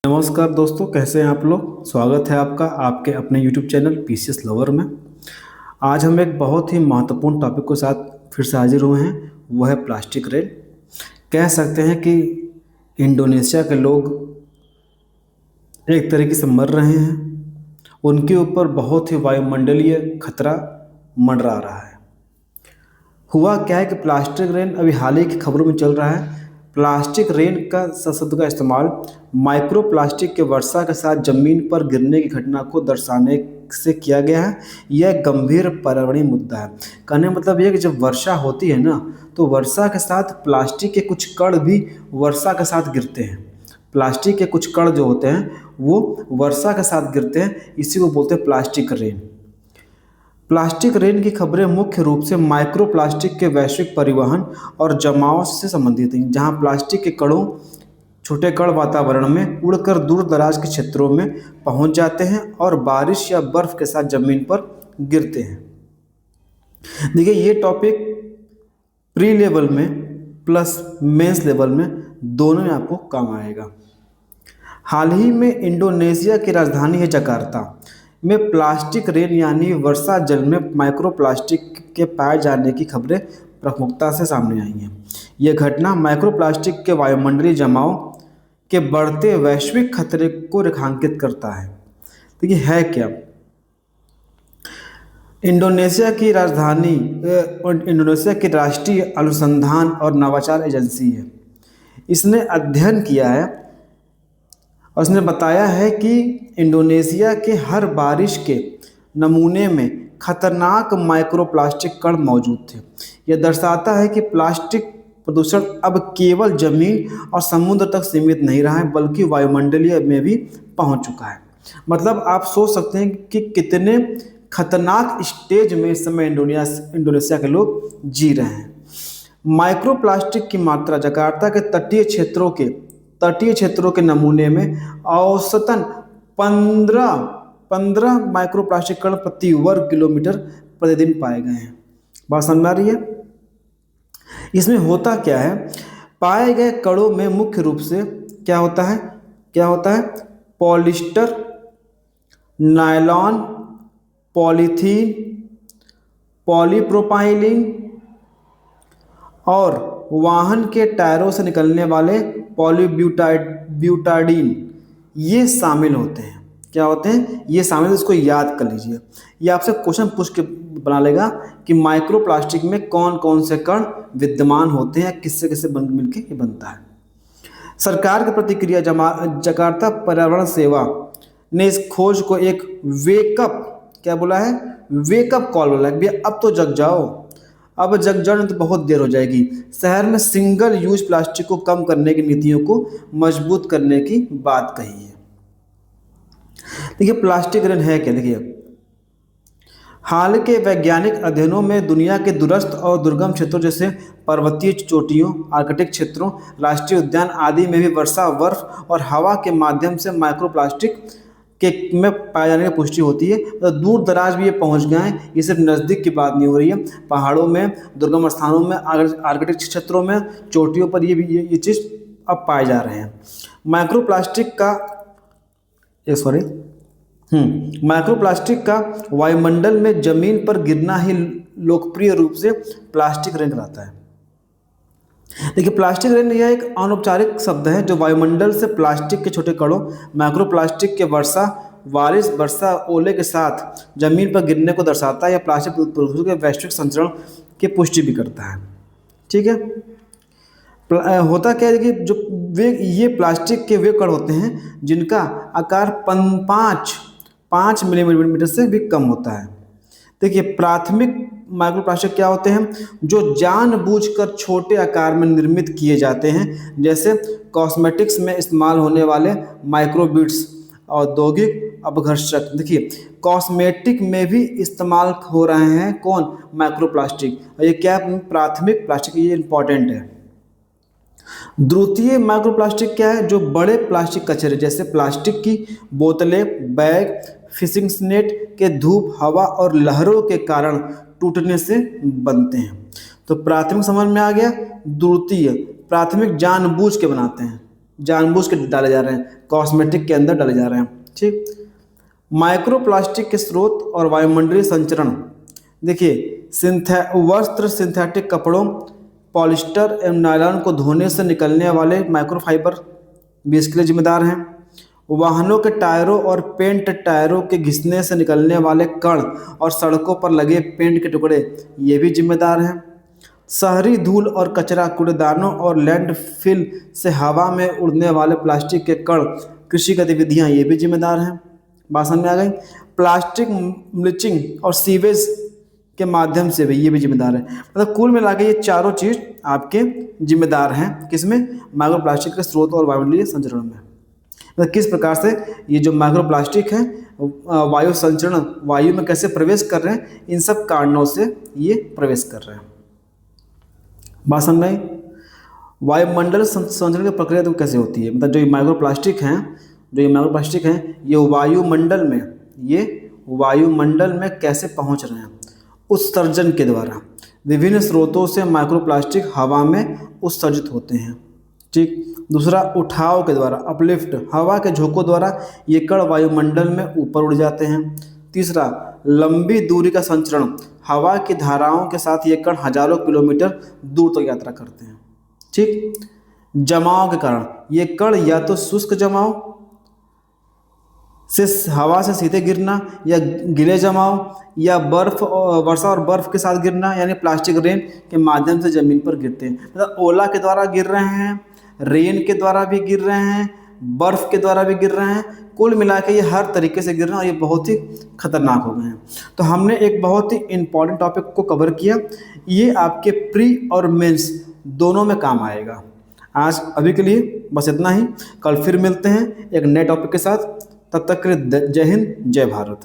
नमस्कार दोस्तों, कैसे हैं आप लोग। स्वागत है आपका आपके अपने YouTube चैनल पीसीएस लवर में। आज हम एक बहुत ही महत्वपूर्ण टॉपिक के साथ फिर से हाजिर हुए हैं, वो है प्लास्टिक रेल। कह सकते हैं कि इंडोनेशिया के लोग एक तरीके से मर रहे हैं। उनके ऊपर बहुत ही वायुमंडलीय खतरा मंडरा रहा है। हुआ क्या है कि प्लास्टिक रेन अभी हाल ही की खबरों में चल रहा है। प्लास्टिक रेन का शब्द का इस्तेमाल माइक्रो प्लास्टिक के वर्षा के साथ जमीन पर गिरने की घटना को दर्शाने से किया गया है। यह एक गंभीर पर्यावरणीय मुद्दा है। कहने का मतलब यह कि जब वर्षा होती है ना, तो वर्षा के साथ प्लास्टिक के कुछ कण भी वर्षा के साथ गिरते हैं। प्लास्टिक के कुछ कण जो होते हैं वो वर्षा के साथ गिरते हैं, इसी को बोलते हैं प्लास्टिक रेन। प्लास्टिक रेन की खबरें मुख्य रूप से माइक्रो प्लास्टिक के वैश्विक परिवहन और जमाव से संबंधित हैं, जहां प्लास्टिक के कणों छोटे कण वातावरण में उड़कर दूर दराज के क्षेत्रों में पहुंच जाते हैं और बारिश या बर्फ के साथ जमीन पर गिरते हैं। देखिए, ये टॉपिक प्री लेवल में प्लस मेंस लेवल में दोनों में आपको काम आएगा। हाल ही में इंडोनेशिया की राजधानी है जकार्ता में प्लास्टिक रेन यानी वर्षा जल में माइक्रो प्लास्टिक के पाए जाने की खबरें प्रमुखता से सामने आई हैं। यह घटना माइक्रो प्लास्टिक के वायुमंडलीय जमाव के बढ़ते वैश्विक खतरे को रेखांकित करता है। देखिए, है क्या। इंडोनेशिया की राष्ट्रीय अनुसंधान और नवाचार एजेंसी है। इसने अध्ययन किया है और उसने बताया है कि इंडोनेशिया के हर बारिश के नमूने में खतरनाक माइक्रोप्लास्टिक कण मौजूद थे। यह दर्शाता है कि प्लास्टिक प्रदूषण अब केवल जमीन और समुद्र तक सीमित नहीं रहा है, बल्कि वायुमंडलीय में भी पहुंच चुका है। मतलब आप सोच सकते हैं कि कितने खतरनाक स्टेज में इस समय इंडोनेशिया के लोग जी रहे हैं। माइक्रोप्लास्टिक की मात्रा जकार्ता के तटीय क्षेत्रों के नमूने में औसतन 15 माइक्रोप्लास्टिक कण प्रति वर्ग किलोमीटर प्रतिदिन पाए गए हैं। बात समझ में आ रही है। इसमें होता क्या है, पाए गए कणों में मुख्य रूप से क्या होता है पॉलिस्टर, नायलॉन, पॉलीथीन, पॉलीप्रोपाइलीन और वाहन के टायरों से निकलने वाले पॉलीब्यूटाडीन ये शामिल होते हैं। क्या होते हैं ये शामिल, इसको याद कर लीजिए। ये आपसे क्वेश्चन पूछ के बना लेगा कि माइक्रोप्लास्टिक में कौन कौन से कण विद्यमान होते हैं, किससे किससे मिलके ये बनता है। सरकार की प्रतिक्रिया, जकार्ता पर्यावरण सेवा ने इस खोज को एक वेकअप कॉल बोला है। अब तो जग जाओ, अब जग जाओ तो बहुत देर हो जाएगी। शहर में सिंगल यूज प्लास्टिक को कम करने की नीतियों को मजबूत करने की बात कही है। देखिए, प्लास्टिक रेन है क्या। देखिए, हाल के वैज्ञानिक अध्ययनों में दुनिया के दूरस्थ और दुर्गम क्षेत्रों जैसे पर्वतीय चोटियों, आर्कटिक क्षेत्रों, राष्ट्रीय उद्यान आदि में भी वर्षा, बर्फ और हवा के माध्यम से माइक्रोप्लास्टिक में पाए जाने की पुष्टि होती है। तो दूर दराज भी ये पहुंच गए हैं। ये सिर्फ नज़दीक की बात नहीं हो रही है। पहाड़ों में, दुर्गम स्थानों में, आर्कटिक क्षेत्रों में, चोटियों पर ये चीज़ अब पाए जा रहे हैं। माइक्रोप्लास्टिक का वायुमंडल में जमीन पर गिरना ही लोकप्रिय रूप से प्लास्टिक रेन कहलाता है। देखिए, प्लास्टिक रेन यह एक अनौपचारिक शब्द है जो वायुमंडल से प्लास्टिक के छोटे कणों माइक्रोप्लास्टिक के बारिश, वर्षा, ओले के साथ जमीन पर गिरने को दर्शाता है। या प्लास्टिक प्रदूषण के वैश्विक संचरण की पुष्टि भी करता है। ठीक है। होता क्या है कि ये प्लास्टिक के वे कण होते हैं जिनका आकार 5 मिलीमीटर से भी कम होता है। देखिए, प्राथमिक माइक्रोप्लास्टिक क्या होते हैं, जो जानबूझकर छोटे आकार में निर्मित किए जाते हैं, जैसे कॉस्मेटिक्स में इस्तेमाल होने वाले माइक्रोबीड्स, औद्योगिक अपघर्षक। देखिए, कॉस्मेटिक में भी इस्तेमाल हो रहे हैं कौन, माइक्रोप्लास्टिक। ये क्या, प्राथमिक प्लास्टिक, ये इंपॉर्टेंट है। द्वितीय माइक्रोप्लास्टिक क्या है, जो बड़े प्लास्टिक कचरे जैसे प्लास्टिक की बोतलें, बैग, फिशिंग नेट के धूप, हवा और लहरों के कारण टूटने से बनते हैं। तो प्राथमिक समझ में आ गया। द्वितीय, प्राथमिक जानबूझ के बनाते हैं। जानबूझ के डाले जा रहे हैं, कॉस्मेटिक के अंदर डाले जा रहे हैं। ठीक, माइक्रोप्लास्टिक के स्रोत और वायुमंडलीय संचरण। देखिए, वस्त्र, सिंथेटिक कपड़ों, पॉलिस्टर एवं नायलॉन को धोने से निकलने वाले माइक्रोफाइबर भी इसके लिए जिम्मेदार हैं। वाहनों के टायरों और पेंट टायरों के घिसने से निकलने वाले कण और सड़कों पर लगे पेंट के टुकड़े, ये भी जिम्मेदार हैं। शहरी धूल और कचरा, कूड़ेदानों और लैंडफिल से हवा में उड़ने वाले प्लास्टिक के कण, कृषि गतिविधियां, ये भी जिम्मेदार हैं। बात समझ में आ गई। प्लास्टिक मल्चिंग और सीवेज के माध्यम से भी ये भी जिम्मेदार है। मतलब कुल मिला के ये चारों चीज़ आपके जिम्मेदार हैं किसमें, माइक्रोप्लास्टिक के स्रोत और वायुमंडलीय संचरण में। मतलब किस प्रकार से ये जो माइक्रोप्लास्टिक है वायु संचरण, वायु में कैसे प्रवेश कर रहे हैं, इन सब कारणों से ये प्रवेश कर रहे हैं। बात समझ में आई। वायुमंडल संचरण की प्रक्रिया तो कैसे होती है, मतलब जो ये माइक्रोप्लास्टिक हैं ये वायुमंडल में कैसे पहुंच रहे हैं, उत्सर्जन के द्वारा। विभिन्न स्रोतों से माइक्रोप्लास्टिक हवा में उत्सर्जित होते हैं। ठीक, दूसरा उठाव के द्वारा, अपलिफ्ट, हवा के झोंकों द्वारा ये कण वायुमंडल में ऊपर उड़ जाते हैं। तीसरा, लंबी दूरी का संचरण, हवा की धाराओं के साथ ये कण हजारों किलोमीटर दूर तक यात्रा करते हैं। ठीक, जमाव के कारण ये कण या तो शुष्क जमाव से हवा से सीधे गिरना, या गीले जमाव, या वर्षा और बर्फ के साथ गिरना, यानी प्लास्टिक रेन के माध्यम से जमीन पर गिरते हैं। मतलब ओला के द्वारा गिर रहे हैं, रेन के द्वारा भी गिर रहे हैं, बर्फ के द्वारा भी गिर रहे हैं। कुल मिला के ये हर तरीके से गिर रहे हैं और ये बहुत ही खतरनाक हो गए हैं। तो हमने एक बहुत ही इंपॉर्टेंट टॉपिक को कवर किया, ये आपके प्री और मेंस दोनों में काम आएगा। आज अभी के लिए बस इतना ही, कल फिर मिलते हैं एक नए टॉपिक के साथ। तब तक के लिए जय हिंद, जय भारत।